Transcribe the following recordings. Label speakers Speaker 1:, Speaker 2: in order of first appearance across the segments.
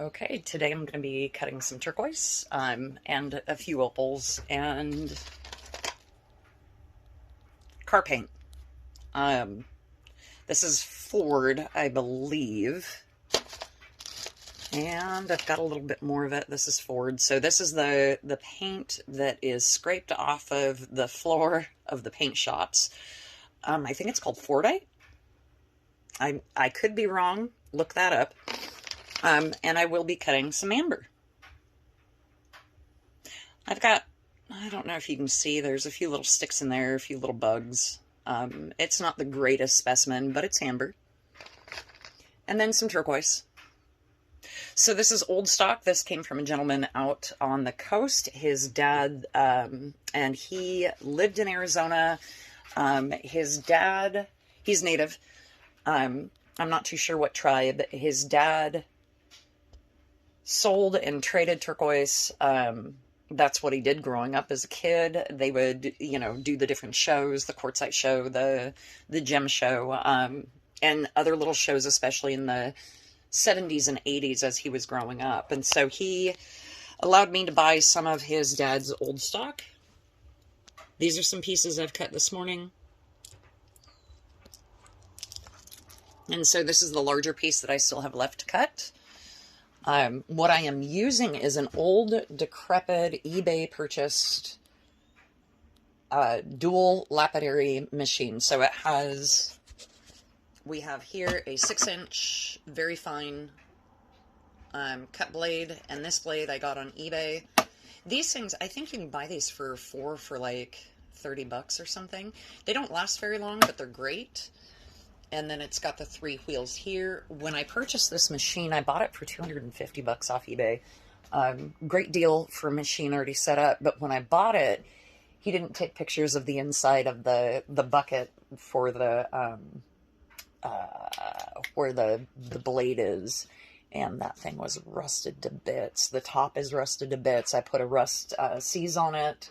Speaker 1: Okay, today I'm going to be cutting some turquoise and a few opals and car paint. This is Ford, I believe, and I've got a little bit more of it. This is Ford. So this is the paint that is scraped off of the floor of the paint shops. I think it's called Fordite. I could be wrong. Look that up. And I will be cutting some amber. I've got, I don't know if you can see, there's a few little sticks in there, a few little bugs. It's not the greatest specimen, but it's amber. And then some turquoise. So this is old stock. This came from a gentleman out on the coast. His dad, and he lived in Arizona. His dad, he's native. I'm not too sure what tribe. His dad sold and traded turquoise. That's what he did growing up as a kid. They would, do the different shows, the quartzite show, the gem show, and other little shows, especially in the 70s and 80s as he was growing up. And so he allowed me to buy some of his dad's old stock. These are some pieces I've cut this morning. And so this is the larger piece that I still have left to cut. What I am using is an old, decrepit, eBay purchased dual lapidary machine. So it has, we have here a 6-inch, very fine cut blade, and this blade I got on eBay. These things, I think you can buy these for like 30 bucks or something. They don't last very long, but they're great. And then it's got the 3 wheels here. When I purchased this machine, I bought it for 250 bucks off eBay. Great deal for a machine already set up. But when I bought it, he didn't take pictures of the inside of the bucket for the where the blade is. And that thing was rusted to bits. The top is rusted to bits. I put a rust seize on it.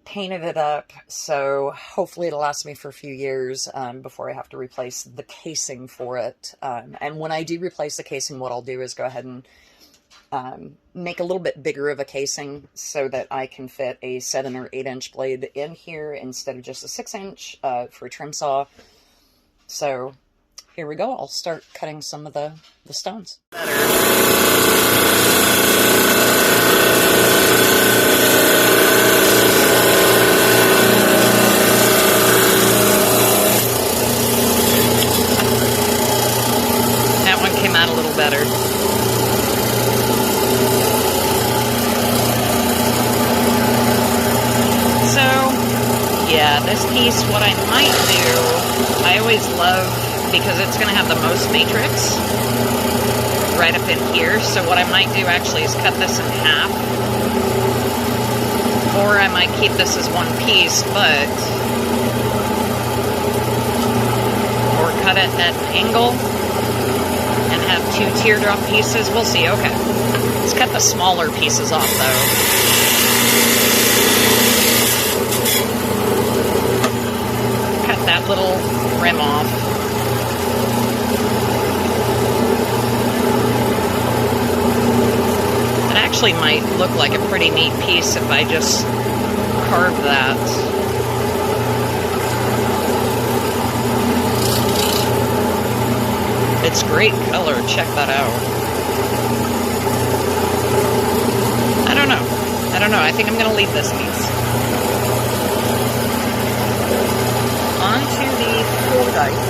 Speaker 1: Painted it up, so hopefully it'll last me for a few years before I have to replace the casing for it. And when I do replace the casing, what I'll do is go ahead and make a little bit bigger of a casing so that I can fit a 7 or 8-inch blade in here instead of just a 6-inch for a trim saw. So here we go. I'll start cutting some of the stones. Came out a little better. So, yeah, this piece, what I might do, I always love, because it's going to have the most matrix right up in here, so what I might do actually is cut this in half, or I might keep this as one piece, or cut it at an angle, and have 2 teardrop pieces. We'll see. Okay. Let's cut the smaller pieces off, though. Cut that little rim off. It actually might look like a pretty neat piece if I just carve that. It's great color, check that out. I don't know, I think I'm gonna leave this piece. On to the Fordite.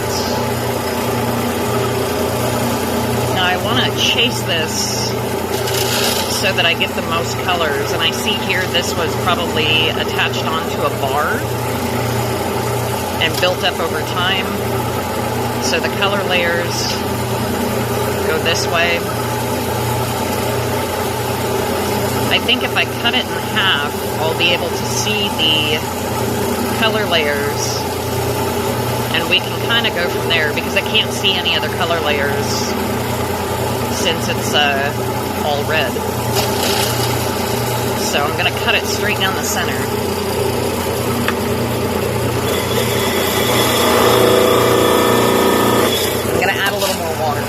Speaker 1: Now I wanna chase this so that I get the most colors, and I see here this was probably attached onto a bar and built up over time. So the color layers go this way. I think if I cut it in half, I'll be able to see the color layers, and we can kind of go from there, because I can't see any other color layers since it's all red. So I'm going to cut it straight down the center. I'm going to add a little more water.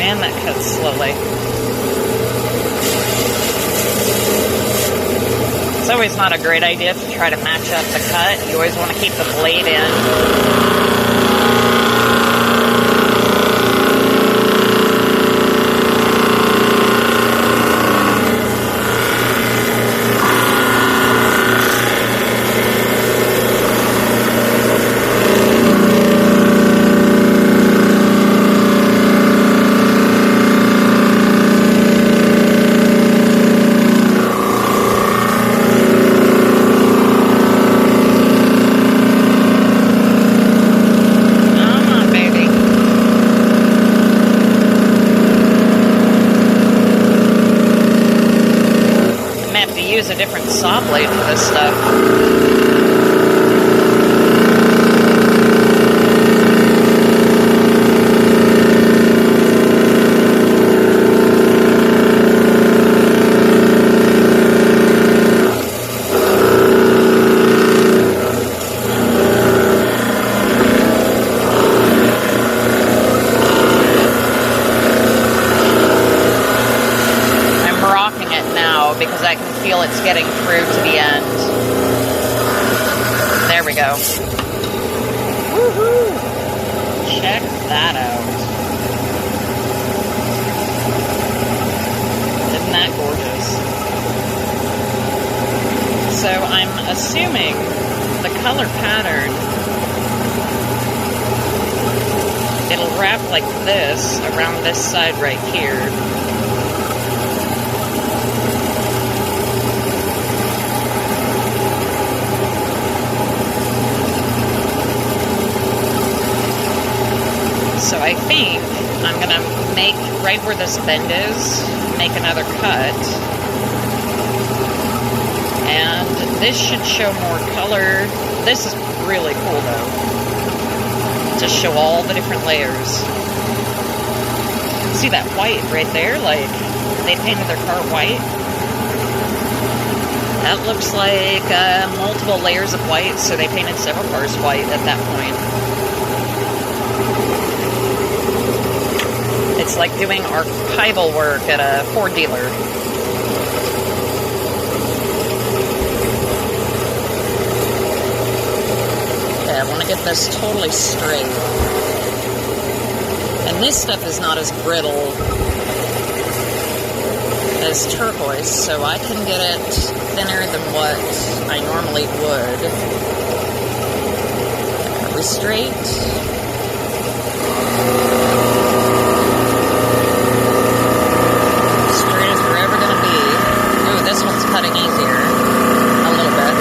Speaker 1: And that cuts slowly. It's always not a great idea to try to match up the cut. You always want to keep the blade in. Use a different saw blade for this stuff. Because I can feel it's getting through to the end. There we go. Woohoo! Check that out. Isn't that gorgeous? So I'm assuming the color pattern, it'll wrap like this around this side right here. So I think I'm going to make, right where this bend is, make another cut. And this should show more color. This is really cool though, to show all the different layers. See that white right there? Like, they painted their car white. That looks like multiple layers of white, so they painted several cars white at that point. It's like doing archival work at a Ford dealer. Okay, I want to get this totally straight. And this stuff is not as brittle as turquoise, so I can get it thinner than what I normally would. Are we straight? This one's cutting easier, a little bit.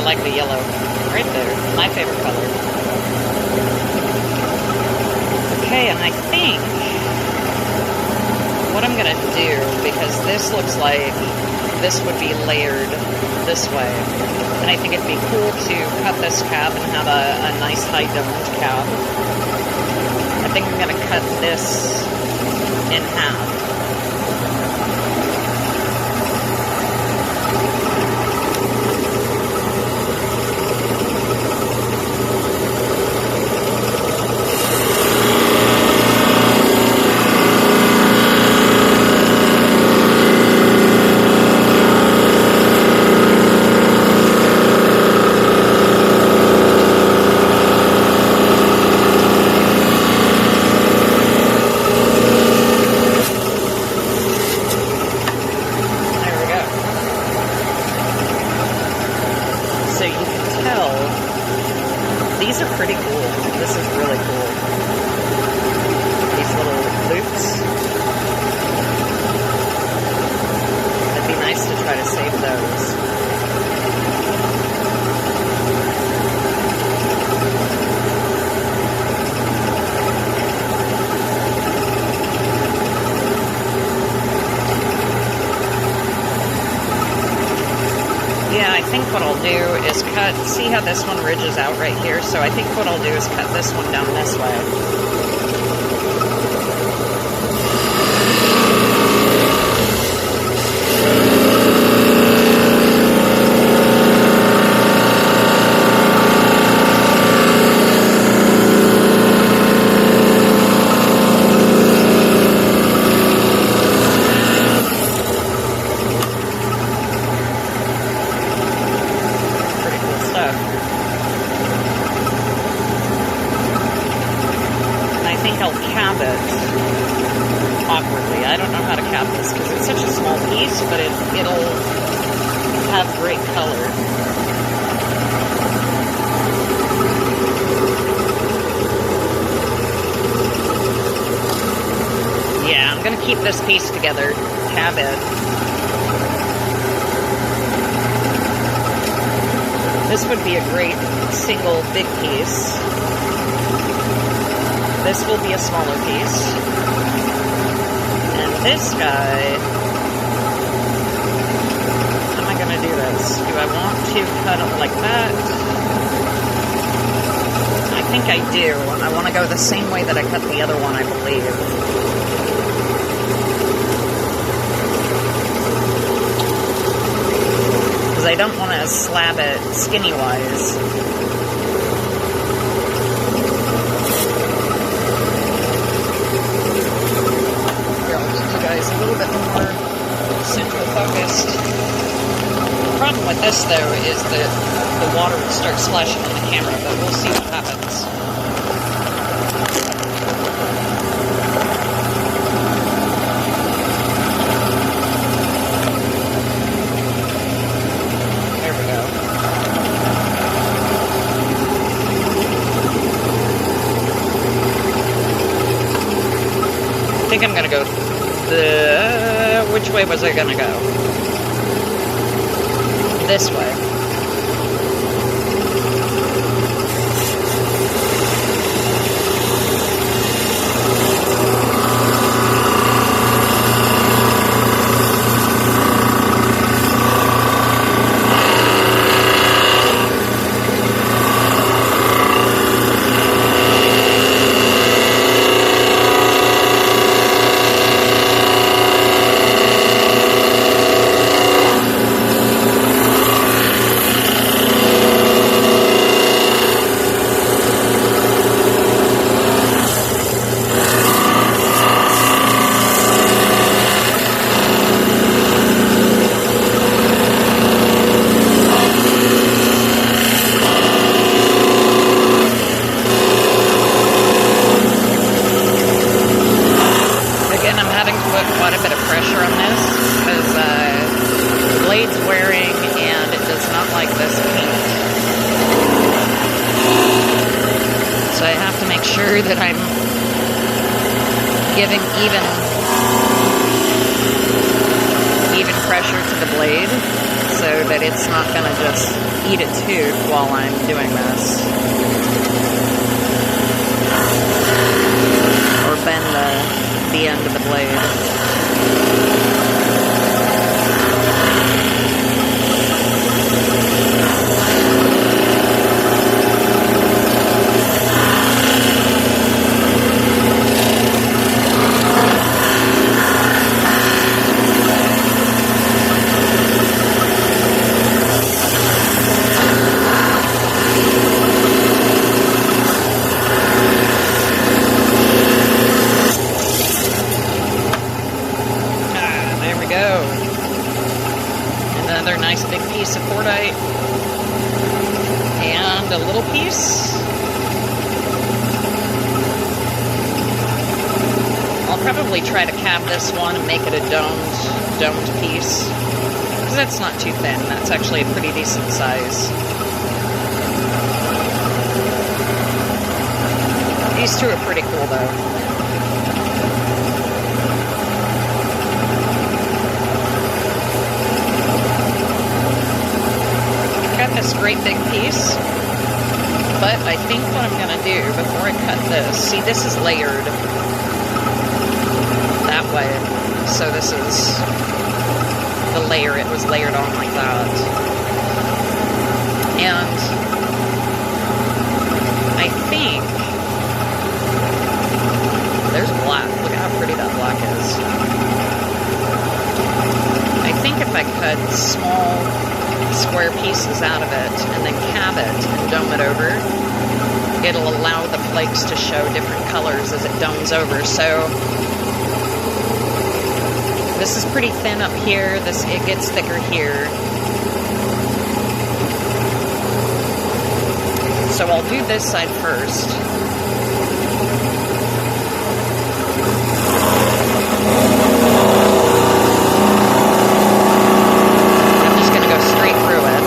Speaker 1: like the yellow right there. My favorite color. Okay, and I think what I'm going to do, because this looks like this would be layered this way, and I think it'd be cool to cut this cap and have a nice high domed cap. I think I'm going to cut this in half. This is really cool. These little loops. It'd be nice to try to save those. Yeah, I think what I'll do is cut, see how this one ridges out right here? So I think what I'll do is cut this one down this way. I'll cap it awkwardly. I don't know how to cap this because it's such a small piece, but it'll have great color. Yeah, I'm going to keep this piece together, cap it. This would be a great single big piece. This will be a smaller piece. And this guy, how am I going to do this? Do I want to cut it like that? I think I do. I want to go the same way that I cut the other one, I believe. Because I don't want to slab it skinny-wise. A little bit more central focused. The problem with this, though, is that the water will start splashing on the camera, but we'll see what happens. There we go. I think I'm going to go which way was I gonna go? This way. That I'm giving even pressure to the blade so that it's not going to just eat a tooth while I'm doing this. Or bend the end of the blade. Another nice big piece of Fordite and a little piece. I'll probably try to cap this one and make it a domed piece, because that's not too thin. That's actually a pretty decent size. These two are pretty cool though. Got this great big piece, but I think what I'm gonna do before I cut this, see, this is layered that way, so this is the layer, it was layered on like that. And I think there's black. Look at how pretty that black is. I think if I cut small square pieces out of it and then cab it and dome it over, it'll allow the flakes to show different colors as it domes over. So this is pretty thin up here. It gets thicker here. So I'll do this side first. I'm just going to go straight through it.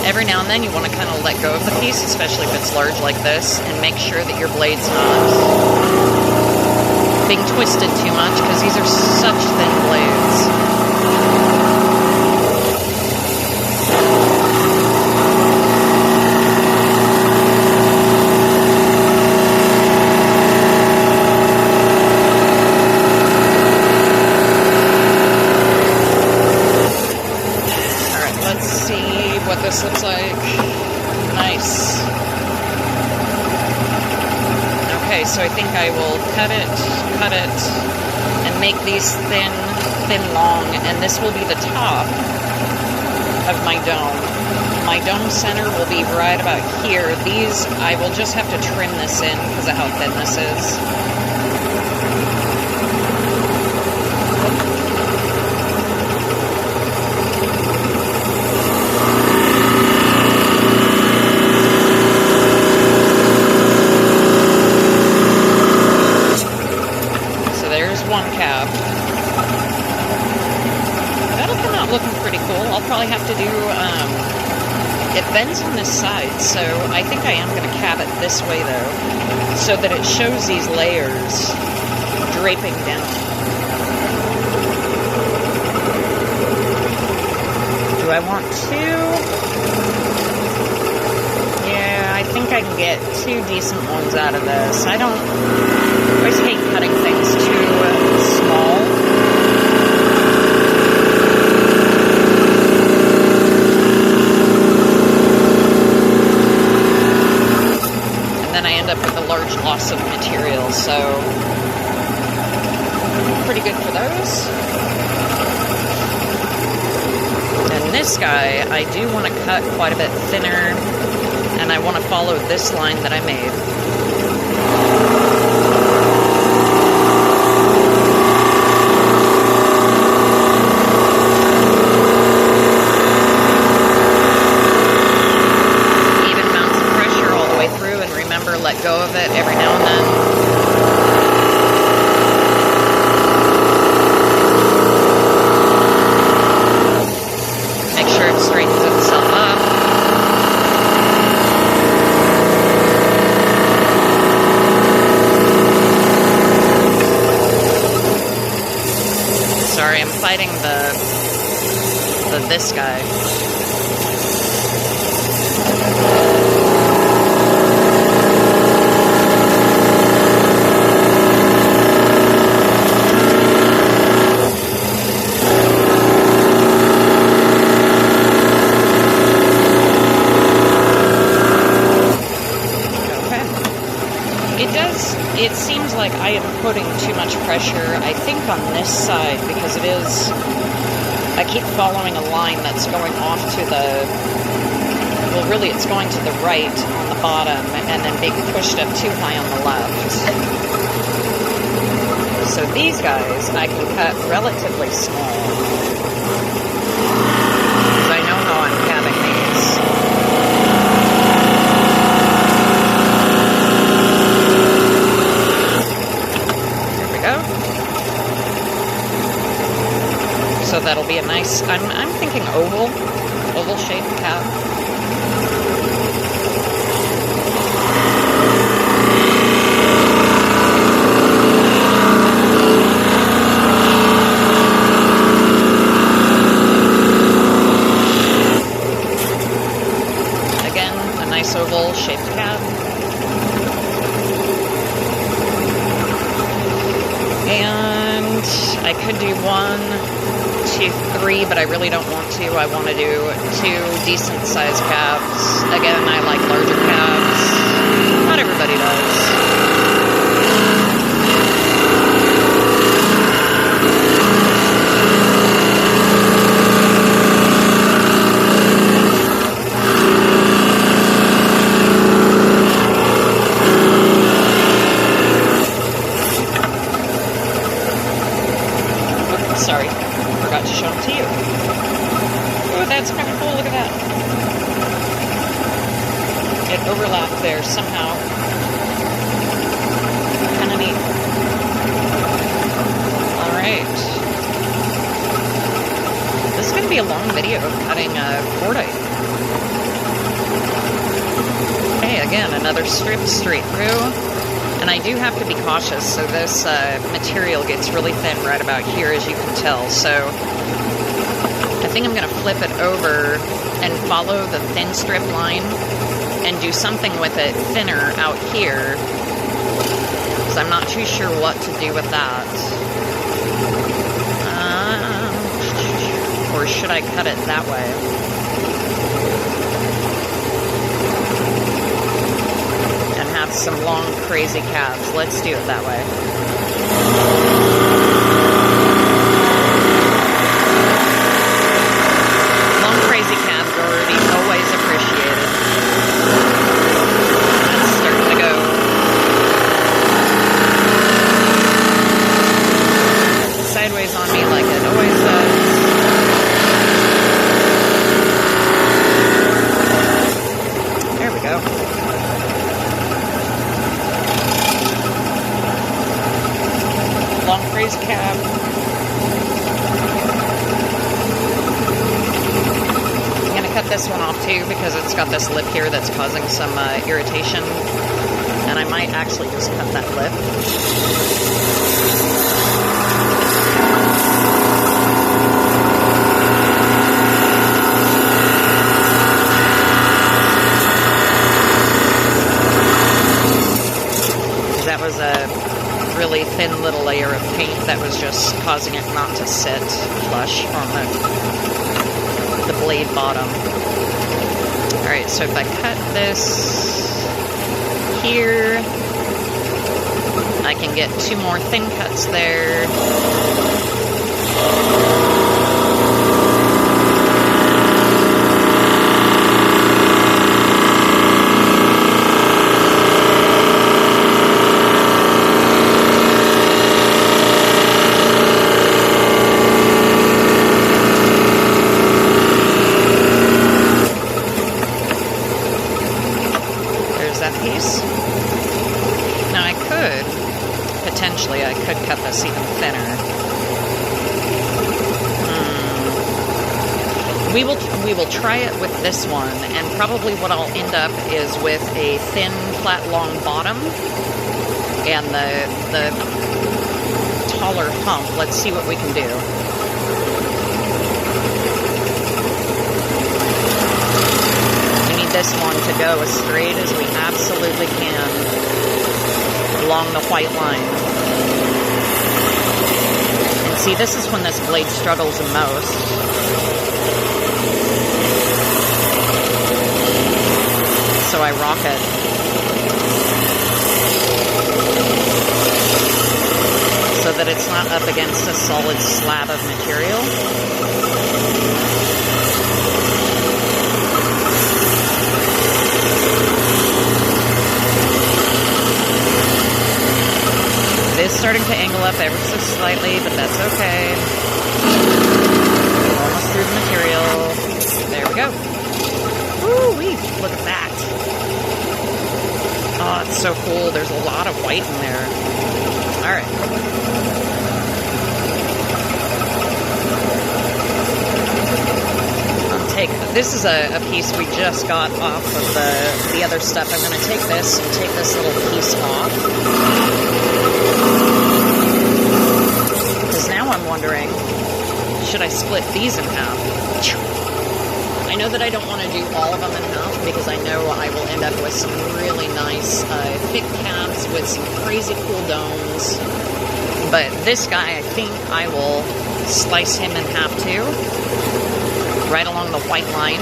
Speaker 1: Every now and then you want to kind of let go of the piece, especially if it's large like this, and make sure that your blade's not being twisted too much, because these are such thin blades. What this looks like. Nice. Okay, so I think I will cut it, and make these thin, long, and this will be the top of my dome. My dome center will be right about here. These, I will just have to trim this in because of how thin this is. One cab. That'll come out looking pretty cool. I'll probably have to do, it bends on this side, so I think I am going to cab it this way though, so that it shows these layers draping down. Do I want to? Yeah, I think I can get 2 decent ones out of this. I always hate cutting things too small. And then I end up with a large loss of material, so pretty good for those. And this guy, I do want to cut quite a bit thinner, and I want to follow this line that I made. Let go of it every now and then. Make sure it straightens itself up. Sorry, I'm fighting this guy. It seems like I am putting too much pressure, I think, on this side, because it is, I keep following a line that's going off to the, well, really it's going to the right on the bottom, and then being pushed up too high on the left. So these guys, I can cut relatively small, because I know how I'm cabbing these. nice, I'm thinking oval shaped cap. Again, a nice oval shaped cap. And I could do 1, 2, 3, but I really don't want to. I want to do 2 decent sized cabs. Again, I like larger cabs. Not everybody does. Sorry, forgot to show them to you. Oh, that's kind of cool, look at that. It overlapped there somehow. Kind of neat. Alright. This is going to be a long video of cutting Fordite. Hey, again, another strip straight through. And I do have to be cautious, so this material gets really thin right about here, as you can tell. So I think I'm going to flip it over and follow the thin strip line and do something with it thinner out here, because I'm not too sure what to do with that. Or should I cut it that way? Have some long, crazy calves. Let's do it that way. Long, crazy calves are already always appreciated. That's starting to go. Sideways on me like it always does. There we go. Long crazy cab. I'm going to cut this one off too because it's got this lip here that's causing some irritation, and I might actually just cut that lip. That was a really thin little layer of paint that was just causing it not to sit flush on the blade bottom. Alright, so if I cut this here, I can get 2 more thin cuts there. Now I could, potentially, I could cut this even thinner. We will try it with this one, and probably what I'll end up is with a thin, flat, long bottom, and the taller hump. Let's see what we can do. This one to go as straight as we absolutely can along the white line. And see, this is when this blade struggles the most. So I rock it. So that it's not up against a solid slab of material. It is starting to angle up ever so slightly, but that's okay. Almost through the material. There we go. Woo-wee! Look at that. Oh, it's so cool. There's a lot of white in there. All right. take, this is a piece we just got off of the other stuff. I'm going to take this and take this little piece off. Because now I'm wondering, should I split these in half? I know that I don't want to do all of them in half because I know I will end up with some really nice thick cabs with some crazy cool domes. But this guy, I think I will slice him in half too, right along the white line.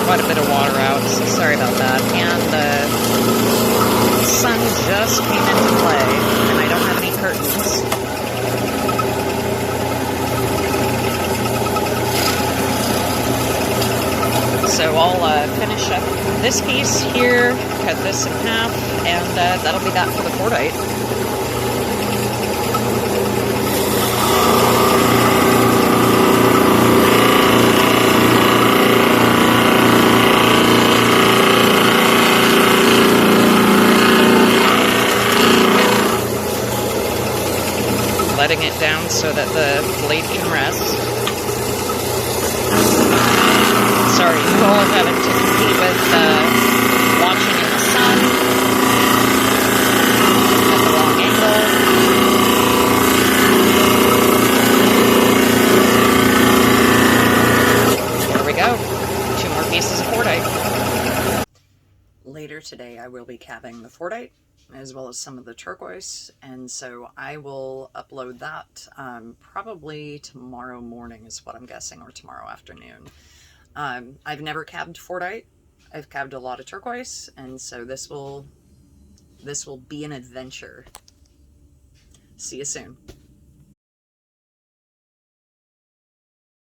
Speaker 1: Quite a bit of water out, so sorry about that. And the sun just came into play, and I don't have any curtains. So I'll finish up this piece here, cut this in half, and that'll be that for the Fordite. Letting it down so that the blade can rest. Sorry, you all are having to compete with watching in the sun at the wrong angle. There we go. 2 more pieces of Fordite. Later today I will be cabbing the Fordite as well as some of the turquoise, and so I will upload that probably tomorrow morning is what I'm guessing, or tomorrow afternoon. I've never cabbed Fordite. I've cabbed a lot of turquoise, and so this will be an adventure. See you soon.